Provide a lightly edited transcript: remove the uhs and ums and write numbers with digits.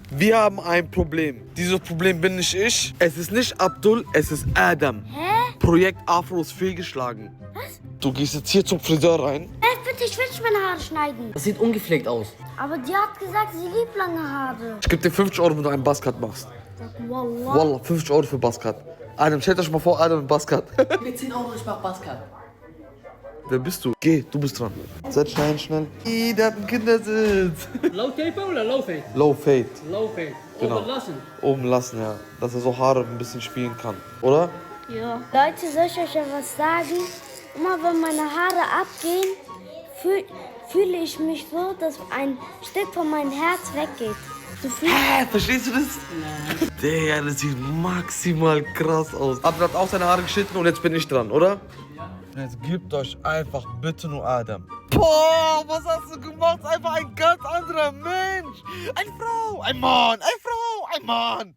Wir haben ein Problem. Dieses Problem bin nicht ich. Es ist nicht Abdul, es ist Adam. Hä? Projekt Afro ist fehlgeschlagen. Was? Du gehst jetzt hier zum Friseur rein. Bitte, ich will nicht meine Haare schneiden. Das sieht ungepflegt aus. Aber die hat gesagt, sie liebt lange Haare. Ich gebe dir 50 Euro, wenn du einen Buzzcut machst. Sag, Wallah. Wallah, 50 Euro für Buzzcut. Adam, stellt euch mal vor, Adam und Buzzcut. Ich will 10 Euro, ich mach Buzzcut. Wer bist du? Geh, du bist dran. Setz dich ein, schnell. Der hat einen Kindersitz. Low taper oder low fade? Low Fade. Low fade. Genau. Oben lassen. Oben lassen, ja. Dass er so Haare ein bisschen spielen kann. Oder? Ja. Leute, soll ich euch ja was sagen? Immer wenn meine Haare abgehen, fühle ich mich so, dass ein Stück von meinem Herz weggeht. So viel. Hä, verstehst du das? Nein. Der, das sieht maximal krass aus. Adam hat auch seine Haare geschnitten und jetzt bin ich dran, oder? Ja. Jetzt gebt euch einfach bitte nur Adam. Boah, was hast du gemacht? Einfach ein ganz anderer Mensch. Eine Frau, ein Mann, eine Frau, ein Mann.